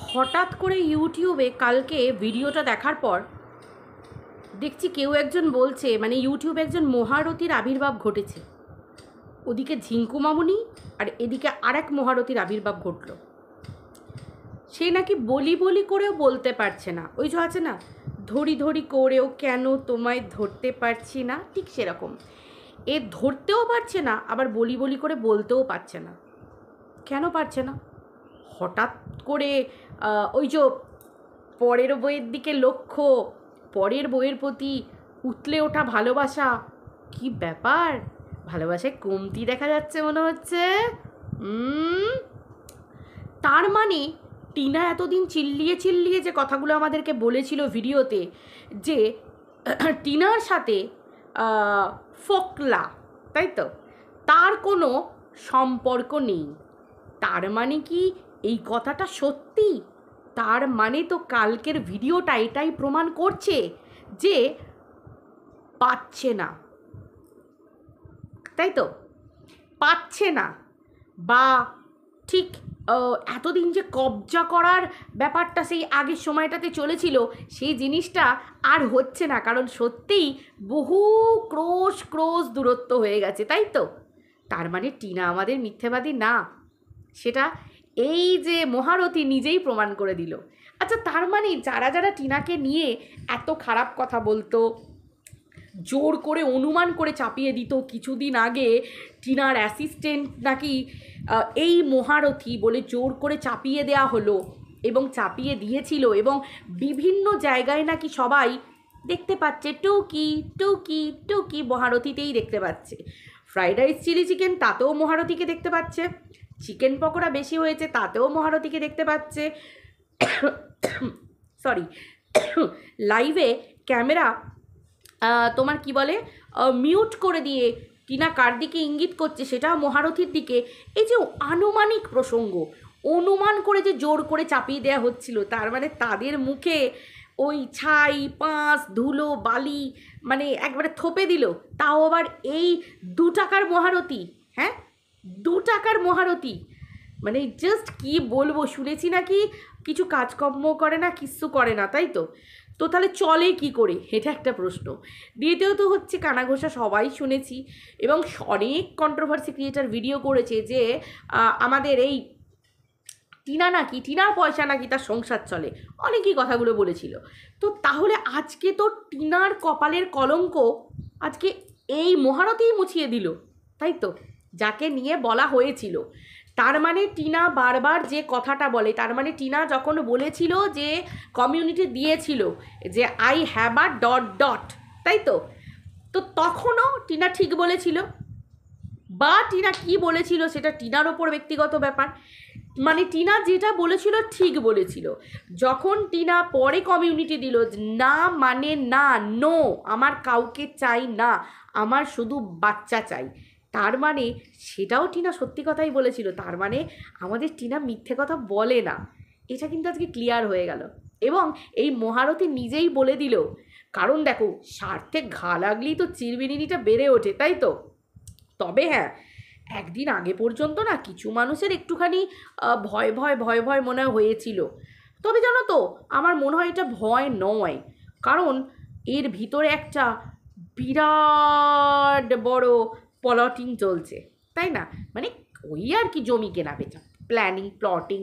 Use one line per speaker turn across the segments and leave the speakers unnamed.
হঠাৎ করে ইউটিউবে কালকে ভিডিওটা দেখার পর দেখছি কেউ একজন বলছে, মানে ইউটিউবে একজন মহারথীর আবির্ভাব ঘটেছে। ওদিকে ঝিঙ্কু মামুনি আর এদিকে আরেক মহারথীর আবির্ভাব ঘটল। সে নাকি বলি বলি করেও বলতে পারছে না। ওই যে আছে না, ধরি ধরি করেও কেন তোমায় ধরতে পারছি না, ঠিক সেরকম এ ধরতেও পারছে না, আবার বলি বলি করে বলতেও পারছে না। কেন পারছে না? হঠাৎ করে ওই যে পরের বইয়ের দিকে লক্ষ্য, পরের বইয়ের প্রতি উতলে ওঠা ভালোবাসা, কি ব্যাপার? ভালোবাসায় কমতি দেখা যাচ্ছে মনে হচ্ছে। তার মানে টিনা এতদিন চিল্লিয়ে চিল্লিয়ে যে কথাগুলো আমাদেরকে বলেছিল ভিডিওতে, যে টিনার সাথে ফোকলা, তাই তো, তার কোনো সম্পর্ক নেই। তার মানে কি এই কথাটা সত্যি? তার মানে তো কালকের ভিডিওটা এটাই প্রমাণ করছে যে পাচ্ছে না, তাই তো, পাচ্ছে না। বা ঠিক এতদিন যে কবজা করার ব্যাপারটা সেই আগের সময়টাতে চলেছিল, সেই জিনিসটা আর হচ্ছে না, কারণ সত্যিই বহু ক্রোশ ক্রোশ দূরত্ব হয়ে গেছে, তাই তো। তার মানে টিনা আমাদের মিথ্যেবাদী না, সেটা এই যে মহারথী নিজেই প্রমাণ করে দিল। আচ্ছা, তার মানে যারা যারা টিনাকে নিয়ে এত খারাপ কথা বলতো, জোর করে অনুমান করে চাপিয়ে দিত, কিছুদিন আগে টিনার অ্যাসিস্ট্যান্ট নাকি এই মহারথী বলে জোর করে চাপিয়ে দেয়া হলো, এবং চাপিয়ে দিয়েছিল, এবং বিভিন্ন জায়গায় নাকি সবাই দেখতে পাচ্ছে টুকি টুকি টুকি মহারথীতেই দেখতে পাচ্ছে। ফ্রাইড রাইস চিলি চিকেন তাতেও মহারথীকে দেখতে পাচ্ছে, চিকেন পকোড়া বেশি হয়েছে তাতেও মহারথীকে দেখতে পাচ্ছে, সরি, লাইভে ক্যামেরা তোমার কি বলে মিউট করে দিয়ে টিনা কার দিকে ইঙ্গিত করছে সেটা মহারথীর দিকে। এই যে আনুমানিক প্রসঙ্গ, অনুমান করে যে জোর করে চাপিয়ে দেওয়া হচ্ছিল, তার মানে তাদের মুখে ওই ছাই পাঁশ ধুলো বালি মানে একবারে থোপে দিল, তাও আবার এই 2 টাকার মহারথী। হ্যাঁ, 2 টাকার মহারথী, মানে জাস্ট কি বলবো, শুনেছি নাকি কিছু কাজকর্ম করে না, কিচ্ছু করে না, তাই তো। তো তাহলে চলে কি করে, এটা একটা প্রশ্ন। দ্বিতীয়ত হচ্ছে কানাঘোষা সবাই শুনেছি, এবং অনেক কন্ট্রোভার্সি ক্রিয়েটার ভিডিও করেছে যে আমাদের এই টিনা নাকি, টিনার পয়সা নাকি তার সংসার চলে, অনেকেই কথাগুলো বলেছিল। তো তাহলে আজকে তো টিনার কপালের কলঙ্ক আজকে এই মহারথীই মুছিয়ে দিল, তাই তো, যাকে নিয়ে বলা হয়েছিল। তার মানে টিনা বারবার যে কথাটা বলে, তার মানে টিনা যখন বলেছিল যে কমিউনিটি দিয়েছিল যে I have a dot dot, তাই তো, তো তখনও টিনা ঠিক বলেছিল, বা টিনা কি বলেছিল সেটা টিনার ওপর ব্যক্তিগত ব্যাপার। মানে টিনা যেটা বলেছিল ঠিক বলেছিল। যখন টিনা পরে কমিউনিটি দিল না মানে না, নো, আমার কাউকে চাই না, আমার শুধু বাচ্চা চাই, তার মানে সেটাও টিনা সত্যি কথাই বলেছিল। তার মানে আমাদের টিনা মিথ্যে কথা বলে না, এটা কিন্তু আজকে ক্লিয়ার হয়ে গেল। এবং এই মহারথী নিজেই বলে দিল, কারণ দেখো, স্বার্থে ঘা লাগলেই তো চিরবিরিনিটা বেড়ে ওঠে, তাই তো। তবে হ্যাঁ, একদিন আগে পর্যন্ত না কিছু মানুষের একটুখানি ভয় ভয় ভয় ভয় মনে হয়েছিল। তবে জানো তো, আমার মনে হয় এটা ভয় নয়, কারণ এর ভিতরে একটা বিরাট বড় প্লটিং চলছে, তাই না। মানে ওই আর কি, জমি কেনা বেচা প্ল্যানিং প্লটিং,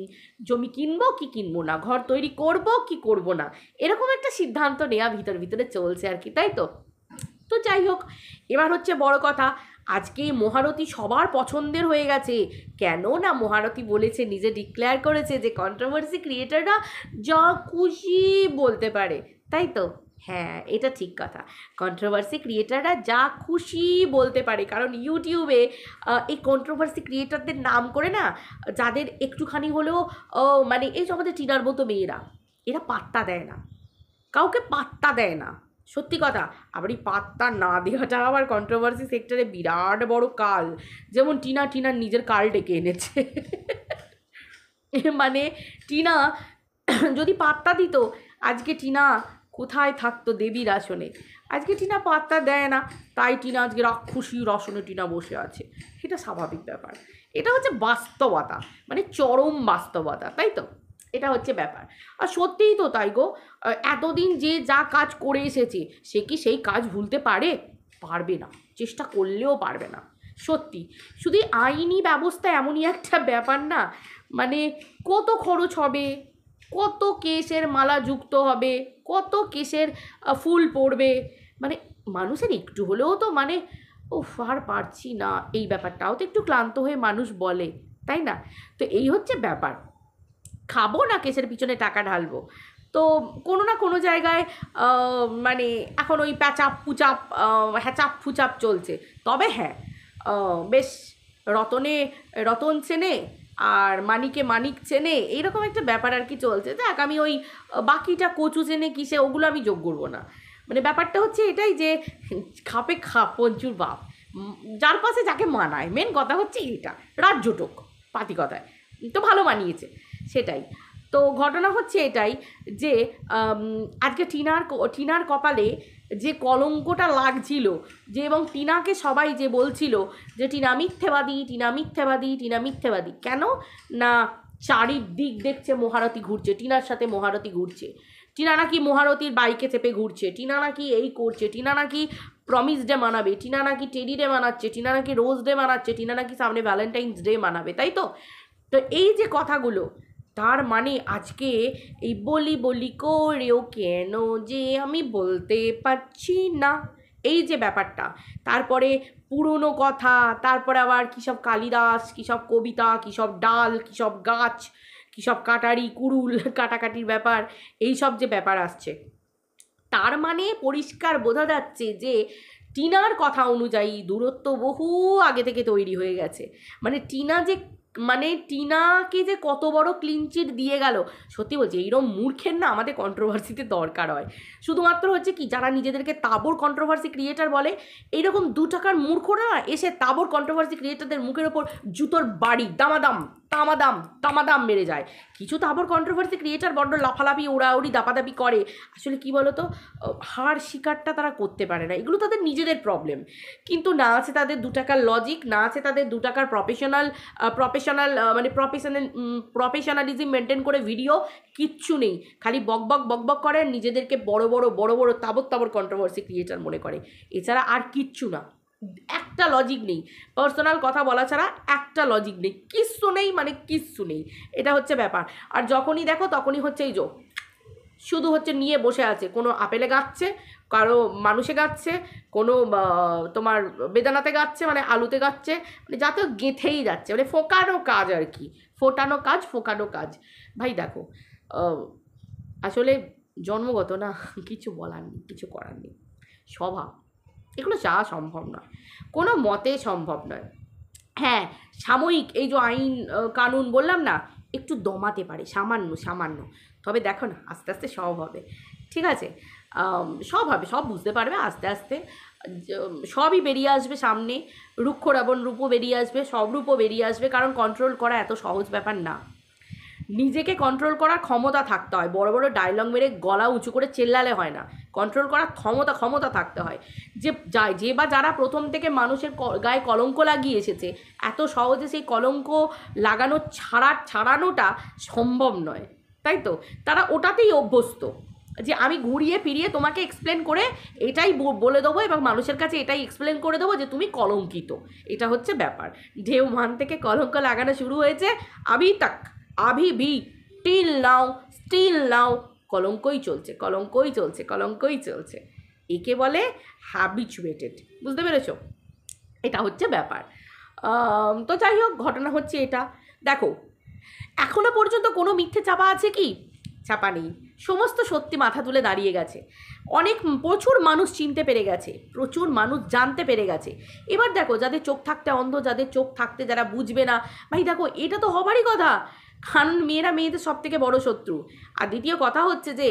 জমি কিনবো কি কিনবো না, ঘর তৈরি করব কি করব না, এরকম একটা সিদ্ধান্ত নেওয়া ভিতরে ভিতরে চলছে আর কি, তাই তো। তো যাই হোক, এবার হচ্ছে বড় কথা, আজকে মহারথী সবার পছন্দের হয়ে গেছে। কেন না, মহারথী বলেছে, নিজে ডিক্লেয়ার করেছে যে কন্ট্রোভার্সি ক্রিয়েটাররা যা খুশি বলতে পারে, তাই তো। হ্যাঁ, এটা ঠিক কথা, কন্ট্রোভার্সি ক্রিয়েটাররা যা খুশি বলতে পারে, কারণ ইউটিউবে এই কন্ট্রোভার্সি ক্রিয়েটারদের নাম করে না, যাদের একটুখানি হলেও মানে এই যে আমাদের টিনার মতো মেয়েরা, এরা পাত্তা দেয় না, কাউকে পাত্তা দেয় না, সত্যি কথা। আবার এই পাত্তা না দেওয়াটা আবার কন্ট্রোভার্সি সেক্টরে বিরাট বড় কাল, যেমন টিনার নিজের কাল ডেকে এনেছে। মানে টিনা যদি পাত্তা দিত, আজকে টিনা কোথায় থাকতো, দেবীর আসনে। আজকে টিনা পাত্তা দেয় না, তাই টিনা আজকে রাক্ষসীর আসনে টিনা বসে আছে, এটা স্বাভাবিক ব্যাপার। এটা হচ্ছে বাস্তবতা, মানে চরম বাস্তবতা, তাই তো। এটা হচ্ছে ব্যাপার। আর সত্যিই তো তাই গো, এতদিন যে যা কাজ করে এসেছে সে কি সেই কাজ ভুলতে পারে? পারবে না, চেষ্টা করলেও পারবে না। সত্যি শুধু আইনি ব্যবস্থা এমনই একটা ব্যাপার না, মানে কত খরচ হবে, কত কেসের মালা যুক্ত হবে, কত কেসের ফুল পড়বে, মানে মানুষের একটু হলেও তো মানে ও আর পারছি না, এই ব্যাপারটাও তো একটু ক্লান্ত হয়ে মানুষ বলে, তাই না? তো এই হচ্ছে ব্যাপার, খাবো না কেসের পিছনে টাকা ঢালবো। তো কোনো না কোনো জায়গায় মানে এখন ওই প্যাচাপ পুচাপ হ্যাচাপ ফুচাপ চলছে। তবে হ্যাঁ, বেশ রতনে রতন চেনে আর মানিকে মানিক চেনে, এইরকম একটা ব্যাপার আর কি চলছে। দেখ আমি ওই বাকিটা কচু চেনে কিসে ওগুলো আমি যোগ করবো না, মানে ব্যাপারটা হচ্ছে এটাই যে খাপে খাপ পঞ্চুর বাপ, যার পাশে যাকে মানায়, মেন কথা হচ্ছে এটা, রাজ্যটোক পাতি কথায় তো ভালো মানিয়েছে সেটাই। তো ঘটনা হচ্ছে এটাই যে আজকে টিনার কপালে যে কলঙ্কটা লাগছিল, যে এবং টিনাকে সবাই যে বলছিল যে টিনা মিথ্যেবাদী, টিনা মিথ্যেবাদী, টিনা মিথ্যেবাদী, কেন না চারিদিক দেখছে মহারথী ঘুরছে, টিনার সাথে মহারথী ঘুরছে, টিনা নাকি মহারথীর বাইকে চেপে ঘুরছে, টিনা নাকি এই করছে, টিনা নাকি প্রমিস ডে মানাবে, টিনা নাকি টেডি ডে মানাচ্ছে, টিনা নাকি রোজ ডে মানাচ্ছে, টিনা নাকি সামনে ভ্যালেন্টাইন্স ডে মানাবে, তাই তো? তো এই যে কথাগুলো, তার মানে আজকে এই বলি বলি করেও কেন যে আমি বলতে পারছি না, এই যে ব্যাপারটা, তারপরে পুরনো কথা, তারপরে আবার কী সব কালিদাস, কী সব কবিতা, কী সব ডাল, কী সব গাছ, কী সব কাটারি কুড়ুল কাটাকাটির ব্যাপার, এই সব যে ব্যাপার আসছে, তার মানে পরিষ্কার বোঝা যাচ্ছে যে টিনার কথা অনুযায়ী দূরত্ব বহু আগে থেকে তৈরি হয়ে গেছে। মানে টিনাকে যে কত বড় ক্লিন চিট দিয়ে গেল, সত্যি বলছি এইরকম মূর্খের না আমাদের কন্ট্রোভার্সিতে দরকার হয়। শুধুমাত্র হচ্ছে কি, যারা নিজেদেরকে তাবড় কন্ট্রোভার্সি ক্রিয়েটার বলে, এইরকম 2 টাকার মূর্খরা এসে তাবড় কন্ট্রোভার্সি ক্রিয়েটারদের মুখের ওপর জুতোর বাড়ি দামাদাম তামাদাম তামাদাম মেরে যায়। কিছু তাবড় কন্ট্রোভার্সি ক্রিয়েটার বড্ড লাফালাফি ওড়াউড়ি দাপাদাপি করে, আসলে কি বলতো, হার শিকারটা তারা করতে পারে না, এগুলো তাদের নিজেদের প্রবলেম। কিন্তু না আছে তাদের 2 টাকার লজিক, না আছে তাদের 2 টাকার প্রফেশনালিজম মেনটেন করে ভিডিও, কিচ্ছু নেই, খালি বকবক বকবক করে, নিজেদেরকে বড় বড় তাবড় কন্ট্রোভার্সি ক্রিয়েটার মনে করে, এছাড়া আর কিচ্ছু না, একটা লজিক নেই, পার্সোনাল কথা বলা ছাড়া একটা লজিক নেই, কিচ্ছু নেই, মানে কিচ্ছু নেই, এটা হচ্ছে ব্যাপার। আর যখনই দেখো তখনই হচ্ছে এই যে শুধু হচ্ছে নিয়ে বসে আছে, কোনো আপেলে গাচ্ছে, কারো মানুষে গাচ্ছে, কোনো তোমার বেদানাতে গাচ্ছে, মানে আলুতে গাচ্ছে, মানে যাতে গেঁথেই যাচ্ছে, মানে ফোকানো কাজ আর কি, ফোকানো কাজ। ভাই দেখো, আসলে জন্মগত না, কিছু বলার নেই, কিছু করার নেই, স্বভাব, এগুলো চাওয়া সম্ভব নয়, কোনো মতে সম্ভব নয়। হ্যাঁ, সাময়িক এই যে আইন কানুন বললাম না, একটু দমাতে পারে সামান্য, তবে দেখো না আস্তে আস্তে সব হবে, ঠিক আছে? সব হবে, সব বুঝতে পারবে আস্তে আস্তে, সবই বেরিয়ে আসবে সামনে, রুক্ষ রাবণ রূপও বেরিয়ে আসবে, সব রূপও বেরিয়ে আসবে, কারণ কন্ট্রোল করা এত সহজ ব্যাপার না, নিজেকে কন্ট্রোল করার ক্ষমতা থাকতে হয়, বড় বড় ডায়লগ মেরে গলা উঁচু করে চেল্লালে হয় না, কন্ট্রোল করার ক্ষমতা থাকতে হয়। যে বা যারা প্রথম থেকে মানুষের গায়ে কলঙ্ক লাগিয়ে এসেছে, এত সহজে সেই কলঙ্ক লাগানো ছাড়ানোটা সম্ভব নয়, তাই তো? তারা ওটাতেই অভ্যস্ত, যে আমি ঘুরিয়ে ফিরিয়ে তোমাকে এক্সপ্লেন করে এটাই বলে দেবো এবং মানুষের কাছে এটাই এক্সপ্লেন করে দেবো যে তুমি কলঙ্কিত, এটা হচ্ছে ব্যাপার। ঢেউ মান থেকে কলঙ্ক লাগানো শুরু হয়েছে, আভি ভি স্টিল নাও কলঙ্কই চলছে, একে বলে হ্যাবিচুয়েটেড, বুঝতে পেরেছ? এটা হচ্ছে ব্যাপার। তো যাই হোক, ঘটনা হচ্ছে এটা। দেখো, এখনো পর্যন্ত কোনো মিথ্যে চাপা আছে কি? চাপা নেই, সমস্ত সত্যি মাথা তুলে দাঁড়িয়ে গেছে, প্রচুর মানুষ চিনতে পেরে গেছে, প্রচুর মানুষ জানতে পেরে গেছে। এবার দেখো, যাদের চোখ থাকতে অন্ধ, যাদের চোখ থাকতে যারা বুঝবে না, ভাই দেখো এটা তো হবারই কথা, কারণ মেয়েরা মেয়েদের সব থেকে বড় শত্রু। আর দ্বিতীয় কথা হচ্ছে যে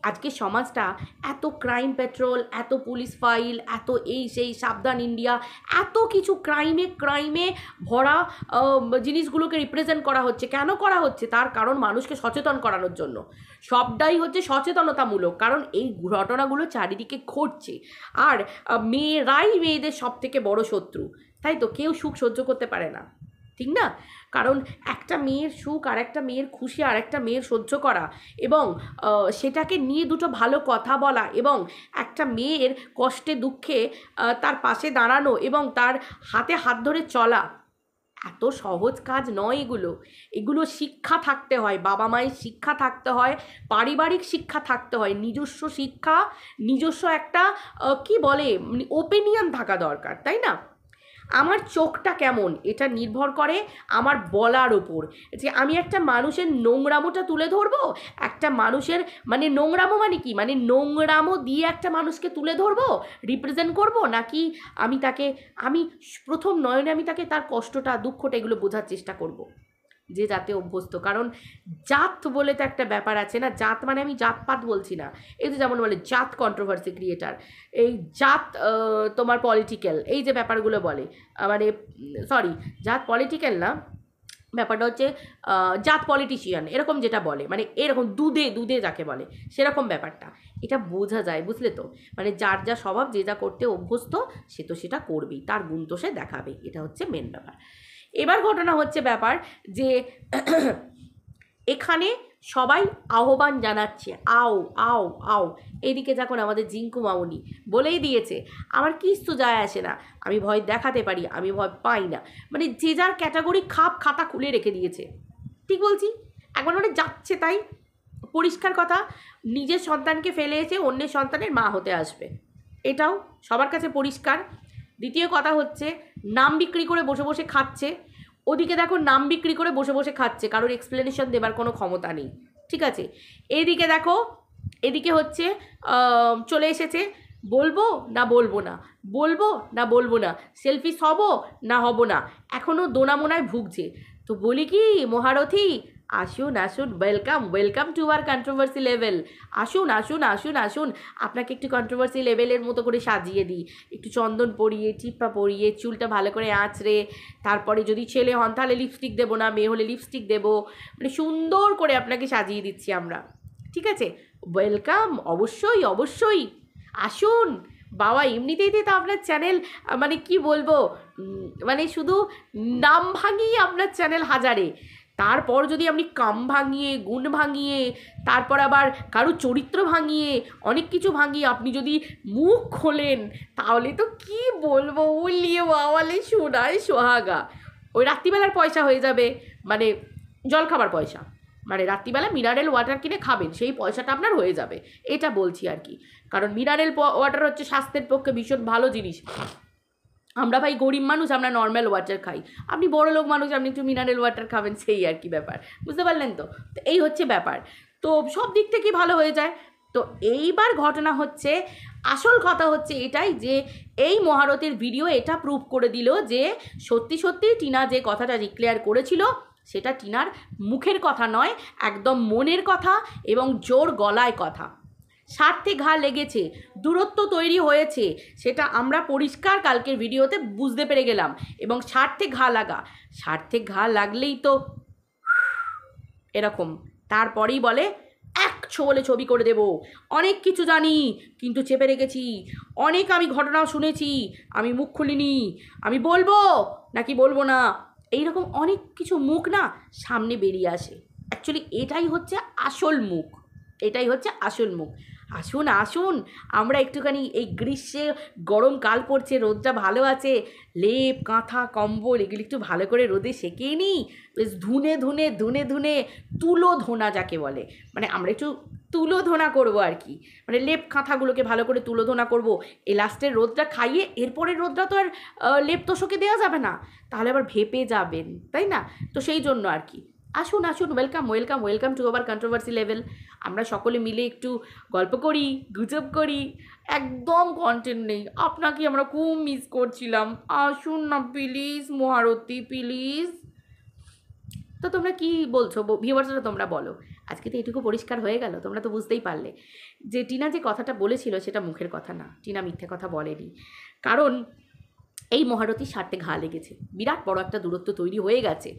আজকে সমাজটা এত ক্রাইম পেট্রোল, এত পুলিশ ফাইল, এত এই সেই সাবধান ইন্ডিয়া, এত কিছু ক্রাইমে ভরা জিনিসগুলোকে রিপ্রেজেন্ট করা হচ্ছে, কেন করা হচ্ছে? তার কারণ মানুষকে সচেতন করানোর জন্য, সবটাই হচ্ছে সচেতনতামূলক, কারণ এই ঘটনাগুলো চারিদিকে ঘটছে, আর মেয়েরাই মেয়েদের সব থেকে বড় শত্রু, তাই তো? কেউ সুখ সহ্য করতে পারে না, ঠিক না? কারণ একটা মেয়ের সুখ আর একটা মেয়ের খুশি আর একটা মেয়ের সহ্য করা এবং সেটাকে নিয়ে দুটো ভালো কথা বলা এবং একটা মেয়ের কষ্টে দুঃখে তার পাশে দাঁড়ানো এবং তার হাতে হাত ধরে চলা এত সহজ কাজ নয় এগুলো। এগুলো শিক্ষা থাকতে হয়, বাবা মায়ের শিক্ষা থাকতে হয়, পারিবারিক শিক্ষা থাকতে হয়, নিজস্ব শিক্ষা, নিজস্ব একটা কি বলে ওপিনিয়ন থাকা দরকার, তাই না? আমার চোখটা কেমন এটা নির্ভর করে আমার বলার ওপর, যে আমি একটা মানুষের নোংরামোটা তুলে ধরবো, একটা মানুষের মানে নোংরামো মানে কি, মানে নোংরামো দিয়ে একটা মানুষকে তুলে ধরবো, রিপ্রেজেন্ট করব, নাকি আমি প্রথম নয়নে আমি তাকে তার কষ্টটা দুঃখটা এগুলো বোঝার চেষ্টা করব, যে জাতে অভ্যস্ত। কারণ জাত বলে তো একটা ব্যাপার আছে না, জাত মানে আমি জাতপাত বলছি না, এই যে যেমন বলে জাত কন্ট্রোভার্সি ক্রিয়েটার, এই জাত তোমার পলিটিক্যাল, এই যে ব্যাপারগুলো বলে মানে সরি জাত পলিটিক্যাল না, ব্যাপারটা হচ্ছে জাত পলিটিশিয়ান এরকম যেটা বলে, মানে এরকম দুধে দুধে যাকে বলে সেরকম ব্যাপারটা, এটা বোঝা যায়, বুঝলে তো? মানে যার যা স্বভাব, যে যা করতে অভ্যস্ত সে তো সেটা করবেই, তার গুণ তো সে দেখাবে, এটা হচ্ছে মেন ব্যাপার। এবার ঘটনা হচ্ছে ব্যাপার যে এখানে সবাই আহ্বান জানাচ্ছে, আও আও আও। এইদিকে যখন আমাদের জিঙ্কু মামুনি বলেই দিয়েছে আমার কিছু যায় আসে না, আমি ভয় দেখাতে পারি, আমি ভয় পাই না, মানে যে যার ক্যাটাগরি খাতা খুলে রেখে দিয়েছে। ঠিক বলছি? একবার মানে যাচ্ছে তাই, পরিষ্কার কথা, নিজের সন্তানকে ফেলে এসে অন্যের সন্তানের মা হতে আসবে, এটাও সবার কাছে পরিষ্কার। দ্বিতীয় কথা হচ্ছে নাম বিক্রি করে বসে বসে খাচ্ছে, ওদিকে দেখো নাম বিক্রি করে বসে বসে খাচ্ছে, কারোর এক্সপ্লেনেশন দেবার কোনো ক্ষমতা নেই, ঠিক আছে? এদিকে দেখো, এদিকে হচ্ছে চলে এসেছে বলবো না বলবো না, বলবো না বলবো না, সেলফিশ হব না হব না, এখনও দোনামোনায় ভুগছে। তো বলি কি মহারথী, আসুন আসুন, welcome welcome to our controversy level, আসুন আসুন আসুন আসুন, আপনাকে একটু কন্ট্রোভার্সি লেভেলের মতো করে সাজিয়ে দিই, একটু চন্দন পরিয়ে, টিপ্পা পরিয়ে, চুলটা ভালো করে আঁচড়ে, তারপরে যদি ছেলে হন তাহলে লিপস্টিক দেবো না, মেয়ে হলে লিপস্টিক দেবো, মানে সুন্দর করে আপনাকে সাজিয়ে দিচ্ছি আমরা, ঠিক আছে? ওয়েলকাম, অবশ্যই অবশ্যই আসুন বাবা। এমনিতেই তো আপনার চ্যানেল মানে কি বলবো, মানে শুধু নাম ভাঙিয়ে আপনার চ্যানেল হাজারে, তারপর যদি আপনি কাম ভাঙিয়ে, গুণ ভাঙিয়ে, তারপর আবার কারো চরিত্র ভাঙিয়ে, অনেক কিছু ভাঙিয়ে আপনি যদি মুখ খোলেন, তাহলে তো কি বলবো, উলিয়ে বাওয়ালে সোনায় সোহাগা। ওই রাত্রিবেলার পয়সা হয়ে যাবে, মানে জল খাবার পয়সা, মানে রাত্রিবেলা মিনারেল ওয়াটার কিনে খাবেন, সেই পয়সাটা আপনার হয়ে যাবে, এটা বলছি আর কি। কারণ মিনারেল ওয়াটার হচ্ছে স্বাস্থ্যের পক্ষে ভীষণ ভালো জিনিস। আমরা ভাই গরিব মানুষ, আমরা নর্মাল ওয়াটার খাই, আপনি বড় লোক মানুষ, আপনি একটু মিনারেল ওয়াটার খাবেন, সেই আর কি ব্যাপার, বুঝতে পারলেন তো? তো এই হচ্ছে ব্যাপার, তো সব দিক থেকে ভালো হয়ে যায়। তো এইবার ঘটনা হচ্ছে, আসল কথা হচ্ছে এটাই যে এই মহারথীর ভিডিও এটা প্রুভ করে দিল যে সত্যি সত্যি টিনা যে কথাটা ডিক্লেয়ার করেছিল সেটা টিনার মুখের কথা নয়, একদম মনের কথা এবং জোর গলায় কথা। স্বার্থে ঘা লেগেছে, দূরত্ব তৈরি হয়েছে, সেটা আমরা পরিষ্কার কালকের ভিডিওতে বুঝতে পেরে গেলাম। এবং স্বার্থে ঘা লাগা, স্বার্থে ঘা লাগলেই তো এরকম, তারপরেই বলে এক ছোবলে ছবি করে দেব, অনেক কিছু জানি কিন্তু চেপে রেখেছি, অনেক আমি ঘটনাও শুনেছি, আমি মুখ খুলিনি, আমি বলবো নাকি বলবো না, এইরকম অনেক কিছু মুখ না সামনে বেরিয়ে আসে। অ্যাকচুয়ালি এটাই হচ্ছে আসল মুখ, এটাই হচ্ছে আসল মুখ। আসুন আসুন, আমরা একটুখানি এই গ্রীষ্মে গরম কাল পড়ছে, রোদটা ভালো আছে, লেপ কাঁথা কম্বল এগুলি একটু ভালো করে রোদে সেঁকেই নিই, বেশ ধুনে ধুনে ধুনে ধুনে তুলো ধোনা যাকে বলে, মানে আমরা একটু তুলো ধোনা করবো আর কি, মানে লেপ কাঁথাগুলোকে ভালো করে তুলো ধোনা করবো, এই লাস্টের রোদটা খাইয়ে এরপরের রোদটা তো আর লেপ তোষকে দেওয়া যাবে না, তাহলে আবার ভেপে যাবেন, তাই না? তো সেই জন্য আর কি, আসুন আসুন, welcome welcome welcome to our controversy level. আমরা সকলে মিলে একটু গল্প করি, গুজব করি, একদম কন্টেন্ট নেই, আপনাকে আমরা খুব মিস করছিলাম, আসুন না প্লিজ মহারথী প্লিজ। তো তোমরা কি বলছো ভিউয়ার্সরা, তোমরা বলো। আজকে তো এটুকু পরিষ্কার হয়ে গেল, তোমরা তো বুঝতেই পারলে যে টিনা যে কথাটা বলেছিল সেটা মুখের কথা না, টিনা মিথ্যে কথা বলেনি, কারণ এই মহারথীর স্বার্থে ঘা লেগেছে, বিরাট বড় একটা দূরত্ব তৈরি হয়ে গেছে।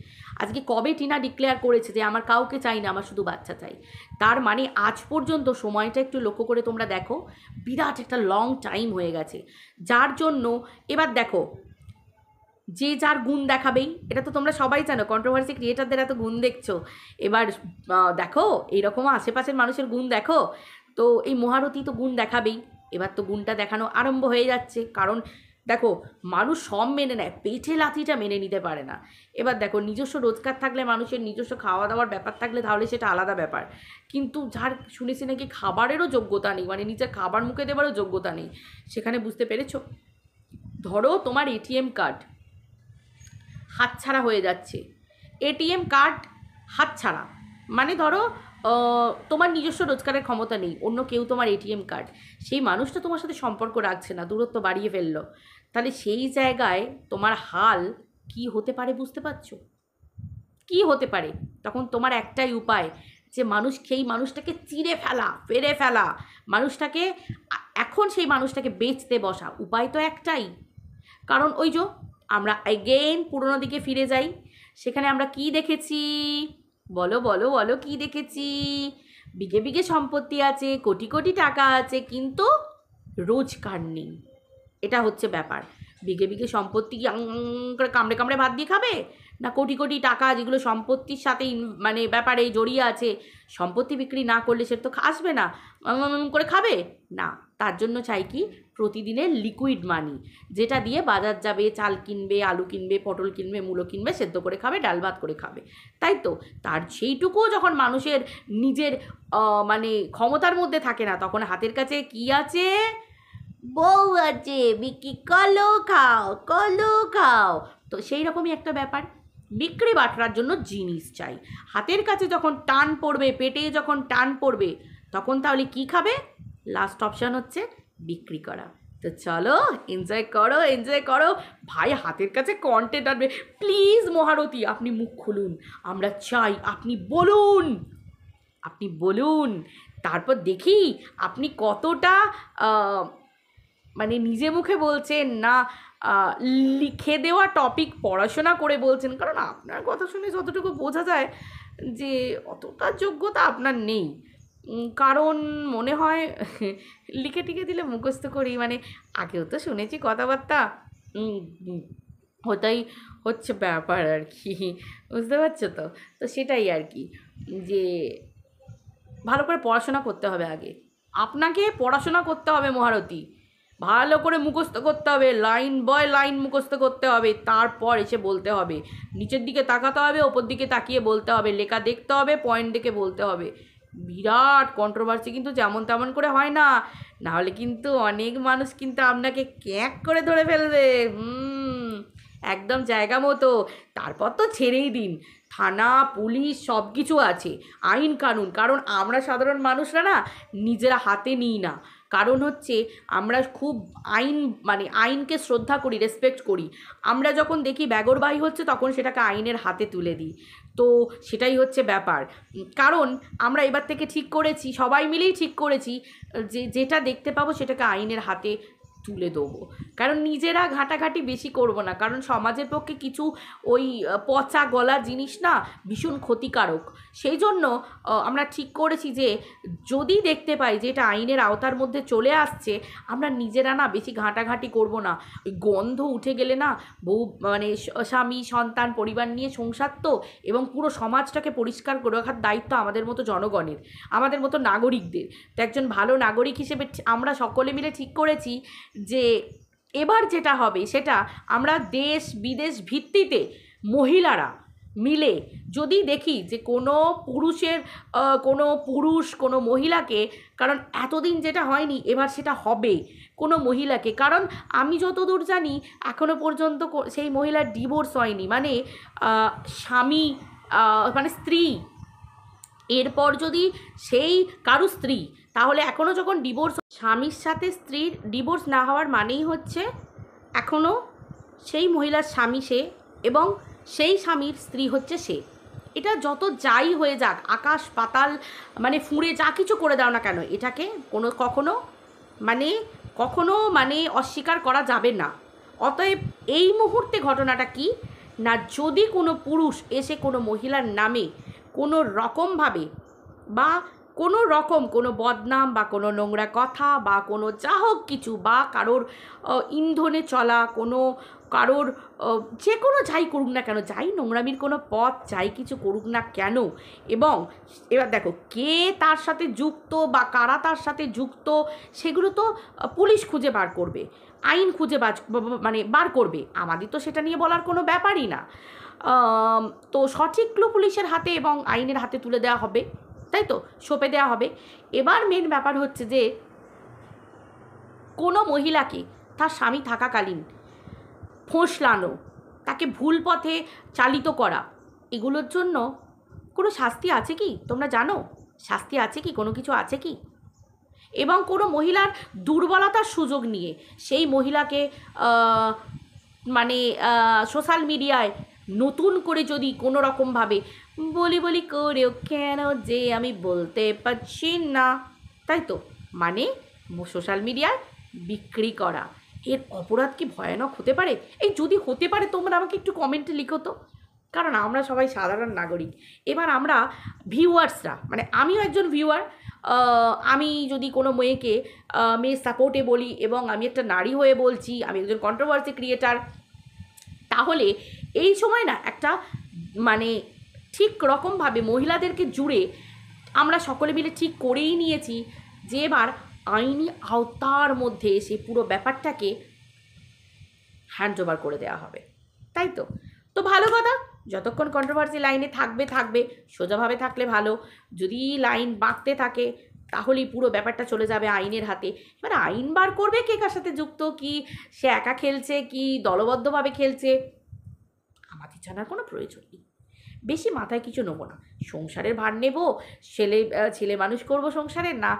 আজকে কবে টিনা ডিক্লেয়ার করেছে যে আমার কাউকে চাই না, আমার শুধু বাচ্চা চাই, তার মানে আজ পর্যন্ত সময়টা একটু লক্ষ্য করে তোমরা দেখো, বিরাট একটা লং টাইম হয়ে গেছে, যার জন্য এবার দেখো যে যার গুণ দেখাবেই, এটা তো তোমরা সবাই জানো, কন্ট্রোভার্সি ক্রিয়েটারদের এত গুণ দেখছো। এবার দেখো এইরকম আশেপাশের মানুষের গুণ দেখো, তো এই মহারথী তো গুণ দেখাবেই। এবার তো গুণটা দেখানো আরম্ভ হয়ে যাচ্ছে, কারণ দেখো মানুষ সব মেনে নেয়, পেটে লাথিটা মেনে নিতে পারে না। এবার দেখো নিজস্ব রোজগার থাকলে, মানুষের নিজস্ব খাওয়া দাওয়ার ব্যাপার থাকলে, তাহলে সেটা আলাদা ব্যাপার। কিন্তু যার শুনেছি নাকি খাবারেরও যোগ্যতা নেই, মানে নিজের খাবার মুখে দেওয়ারও যোগ্যতা নেই, সেখানে বুঝতে পেরেছো? ধরো তোমার এটিএম কার্ড হাতছাড়া হয়ে যাচ্ছে, এটিএম কার্ড হাতছাড়া, মানে ধরো তোমার নিজস্ব রোজগারের ক্ষমতা নেই, অন্য কেউ তোমার এটিএম কার্ড, সেই মানুষটা তোমার সাথে সম্পর্ক রাখছে না, দূরত্ব বাড়িয়ে ফেললো, তাহলে সেই জায়গায় তোমার হাল কি হতে পারে বুঝতে পারছো? কি হতে পারে? তখন তোমার একটাই উপায়, যে সেই মানুষটাকে চিরে ফেলা, ফেরে ফেলা, মানুষটাকে এখন সেই মানুষটাকে বেচতে বসা, উপায় তো একটাই। কারণ ওই যে আমরা এগেইন পুরোনো দিকে ফিরে যাই, সেখানে আমরা কি দেখেছি? বলো বলো বলো, কি দেখেছি? বিঘে বিঘে সম্পত্তি আছে, কোটি কোটি টাকা আছে, কিন্তু রোজগার নেই। এটা হচ্ছে ব্যাপার। বিঘে বিঘে সম্পত্তি করে কামড়ে কামড়ে ভাত দিয়ে খাবে, না কোটি কোটি টাকা যেগুলো সম্পত্তির সাথে মানে ব্যাপারে জড়িয়ে আছে, সম্পত্তি বিক্রি না করলে সে তো আসবে না, করে খাবে না। তার জন্য চাই কি, প্রতিদিনের লিকুইড মানি, যেটা দিয়ে বাজার যাবে, চাল কিনবে, আলু কিনবে, পটল কিনবে, মূলো কিনবে, সেদ্ধ করে খাবে, ডাল ভাত করে খাবে, তাই তো? তার সেইটুকুও যখন মানুষের নিজের মানে ক্ষমতার মধ্যে থাকে না, তখন হাতের কাছে কি আছে? বউ আছে, বিক্রি কলো খাও, কলো খাও। তো সেই রকমই একটা ব্যাপার, বিক্রি বাটরার জন্য জিনিস চাই। হাতের কাছে যখন টান পড়বে, পেটে যখন টান পড়বে, তখন তাহলে কি খাবে? লাস্ট অপশান হচ্ছে বিক্রি করা। তো চলো এনজয় করো, এনজয় করো ভাই, হাতের কাছে কন্টেন্ট আনবে। প্লিজ মহারথী আপনি মুখ খুলুন, আমরা চাই আপনি বলুন, আপনি বলুন, তারপর দেখি আপনি কতটা মানে নিজে মুখে বলছেন না লিখে দেওয়া টপিক পড়াশোনা করে বলছেন। কারণ আপনার কথা শুনে যতটুকু বোঝা যায় যে অতটা যোগ্যতা আপনার নেই, কারণ মনে হয় লিখে টিকে দিলে মুখস্থ করি, মানে আগেও তো শুনেছি কথাবার্তা, ওটাই হচ্ছে ব্যাপার আর কি, বুঝতে পারছো তো? তো সেটাই আর কি, যে ভালো করে পড়াশোনা করতে হবে। আগে আপনাকে পড়াশোনা করতে হবে মহারথী, ভালো করে মুখস্থ করতে হবে, লাইন বয় লাইন মুখস্থ করতে হবে, তারপর এসে বলতে হবে, নিচের দিকে তাকাতে হবে, ওপর দিকে তাকিয়ে বলতে হবে, লেখা দেখতে হবে, পয়েন্ট দেখে বলতে হবে। বিরাট কন্ট্রোভার্সি কিন্তু যেমন তেমন করে হয় না, নাহলে কিন্তু অনেক মানুষ কিন্তু আপনাকে ক্যাঁক করে ধরে ফেলবে। একদম জায়গা মতো। তারপর তো ছেড়েই দিন, থানা পুলিশ সব কিছু আছে, আইন কানুন, কারণ আমরা সাধারণ মানুষরা না নিজেরা হাতে নিই না, কারণ হচ্ছে আমরা খুব মানে আইনকে শ্রদ্ধা করি, রেসপেক্ট করি। আমরা যখন দেখি ব্যাগরবাহী হচ্ছে, তখন সেটাকে আইনের হাতে তুলে দিই। তো সেটাই হচ্ছে ব্যাপার, কারণ আমরা এবার থেকে ঠিক করেছি, সবাই মিলেই ঠিক করেছি, যে যেটা দেখতে পাবো সেটাকে আইনের হাতে তুলে দেবো। কারণ নিজেরা ঘাঁটাঘাঁটি বেশি করব না, কারণ সমাজের পক্ষে কিছু ওই পচা গলা জিনিস না ভীষণ ক্ষতিকারক। সেই জন্য আমরা ঠিক করেছি যে যদি দেখতে পাই যে এটা আইনের আওতার মধ্যে চলে আসছে, আমরা নিজেরা না বেশি ঘাঁটাঘাঁটি করব না। ওই গন্ধ উঠে গেলে না বউ মানে স্বামী সন্তান পরিবার নিয়ে সংসার তো, এবং পুরো সমাজটাকে পরিষ্কার করে রাখার দায়িত্ব আমাদের মতো জনগণের, আমাদের মতো নাগরিকদের। তো একজন ভালো নাগরিক হিসেবে আমরা সকলে মিলে ঠিক করেছি যে এবার যেটা হবে সেটা আমরা দেশ বিদেশ ভিত্তিতে মহিলারা মিলে যদি দেখি যে কোনো পুরুষ কোনো মহিলাকে, কারণ এতদিন যেটা হয়নি এবার সেটা হবে কোনো মহিলাকে, কারণ আমি যতদূর জানি এখনো পর্যন্ত সেই মহিলার ডিভোর্স হয়নি, মানে স্বামী মানে স্ত্রী, এরপর যদি সেই কারু স্ত্রী, তাহলে এখনও যখন ডিভোর্স, স্বামীর সাথে স্ত্রীর ডিভোর্স না হওয়ার মানেই হচ্ছে এখনও সেই মহিলার স্বামী সে, এবং সেই স্বামীর স্ত্রী হচ্ছে সে। এটা যত যাই হয়ে যাক, আকাশ পাতাল মানে ফুঁড়ে যা কিছু করে দাও না কেন, এটাকে কখনো মানে অস্বীকার করা যাবে না। অতএব এই মুহূর্তে ঘটনাটা কি না, যদি কোনো পুরুষ এসে কোনো মহিলার নামে কোনো রকমভাবে বা কোনো রকম কোনো বদনাম বা কোনো নোংরা কথা বা কোনো যা হোক কিছু বা কারোর ইন্ধনে চলা কোনো কারোর যে কোনো যাই করুক না কেন, যাই নোংরামির কোনো পথ যাই কিছু করুক না কেন, এবং এবার দেখো কে তার সাথে যুক্ত বা কারা তার সাথে যুক্ত সেগুলো তো পুলিশ খুঁজে বার করবে, আইন খুঁজে মানে বার করবে, আমাদের তো সেটা নিয়ে বলার কোনো ব্যাপারই না। তো সঠিক ক্লু পুলিশের হাতে এবং আইনের হাতে তুলে দেওয়া হবে, তাই তো, সঁপে দেওয়া হবে। এবার মেন ব্যাপার হচ্ছে যে কোনো মহিলাকে তার স্বামী থাকাকালীন ফোঁসলানো, তাকে ভুল পথে চালিত করা, এগুলোর জন্য কোনো শাস্তি আছে কি তোমরা জানো? শাস্তি আছে কি, কোনো কিছু আছে কি? এবং কোনো মহিলার দুর্বলতার সুযোগ নিয়ে সেই মহিলাকে মানে সোশ্যাল মিডিয়ায় নতুন করে যদি কোনো রকমভাবে বলি করেও কেন যে আমি বলতে পারছি না, তাই তো, মানে সোশ্যাল মিডিয়ায় বিক্রি করা, এর অপরাধ কি ভয়ানক হতে পারে? এই যদি হতে পারে তোমরা আমাকে একটু কমেন্টে লিখো তো, কারণ আমরা সবাই সাধারণ নাগরিক। এবার আমরা ভিউয়ার্সরা, মানে আমিও একজন ভিউয়ার, আমি যদি কোনো মেয়ের সাপোর্টে বলি এবং আমি একটা নারী হয়ে বলছি, আমি একজন কন্ট্রোভার্সি ক্রিয়েটার, তাহলে এই সময় না একটা মানে ঠিক রকমভাবে মহিলাদেরকে জুড়ে আমরা সকলে মিলে ঠিক করেই নিয়েছি যে এবার আইনি আওতার মধ্যে এসে পুরো ব্যাপারটাকে হ্যান্ড ওভার করে দেওয়া হবে, তাই তো। তো ভালো কথা, যতক্ষণ কন্ট্রোভার্সি লাইনে থাকবে সোজাভাবে থাকলে ভালো, যদি লাইন বাঁকতে থাকে তাহলেই পুরো ব্যাপারটা চলে যাবে আইনের হাতে। এবার আইন বার করবে কে কার সাথে যুক্ত, কি সে একা খেলছে কি দলবদ্ধভাবে খেলছে, আমাদের জানার কোনো প্রয়োজন নেই। বেশি মাথায় কিছু নেবো না, সংসারের ভার নেব, ছেলে মানুষ করব সংসারের, না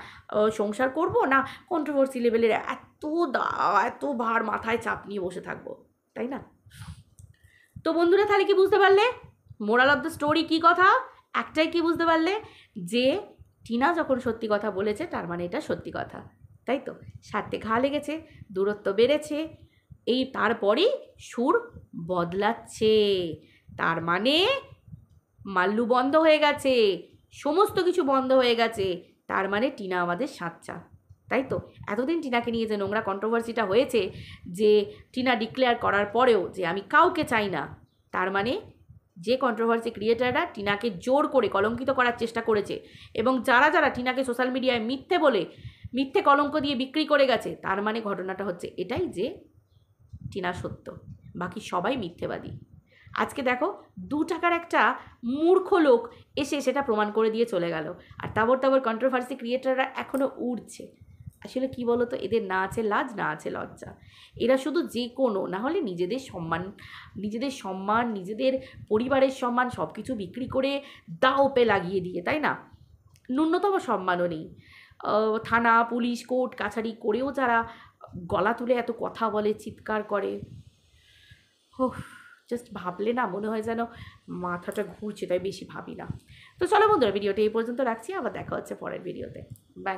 সংসার করব, না কন্ট্রোভার্সি লেভেলের এত ভার মাথায় চাপ নিয়ে বসে থাকবো, তাই না? তো বন্ধুরা, তাহলে কি বুঝতে পারলে মোরাল অফ দ্য স্টোরি কী কথা? একটাই কি বুঝতে পারলে, যে টিনা যখন সত্যি কথা বলেছে তার মানে এটা সত্যি কথা, তাই তো। স্বার্থে ঘা লেগেছে, দূরত্ব বেড়েছে, এই তারপরেই সুর বদলাচ্ছে, তার মানে মাল্লু বন্ধ হয়ে গেছে, সমস্ত কিছু বন্ধ হয়ে গেছে, তার মানে টিনা আমাদের সাচ্চা, তাই তো। এতদিন টিনাকে নিয়ে যে নোংরা কন্ট্রোভার্সিটা হয়েছে, যে টিনা ডিক্লেয়ার করার পরেও যে আমি কাউকে চাই না, তার মানে যে কন্ট্রোভার্সি ক্রিয়েটাররা টিনাকে জোর করে কলঙ্কিত করার চেষ্টা করেছে এবং যারা টিনাকে সোশ্যাল মিডিয়ায় মিথ্যে বলে মিথ্যে কলঙ্ক দিয়ে বিক্রি করে গেছে, তার মানে ঘটনাটা হচ্ছে এটাই যে টিনা সত্য, বাকি সবাই মিথ্যেবাদী। আজকে দেখো 2 টাকার একটা মূর্খ লোক এসে সেটা প্রমাণ করে দিয়ে চলে গেল, আর তাবর কন্ট্রোভার্সি ক্রিয়েটাররা এখনও উড়ছে। আসলে কি বলো তো, এদের না আছে লাজ না আছে লজ্জা, এরা শুধু যে কোনো না হলে নিজেদের সম্মান নিজেদের পরিবারের সম্মান সব কিছু বিক্রি করে দাওপে লাগিয়ে দিয়ে, তাই না? ন্যূনতম সম্মানও নেই। থানা পুলিশ কোর্ট কাছারি করেও যারা গলা তুলে এত কথা বলে চিৎকার করে, জাস্ট ভাবলে না মনে হয় যেন মাথাটা ঘুরছে, তাই বেশি ভাবি না। তো চলো বন্ধুরা, ভিডিওটা এই পর্যন্ত রাখছি, আবার দেখা হচ্ছে পরের ভিডিওতে, বাই।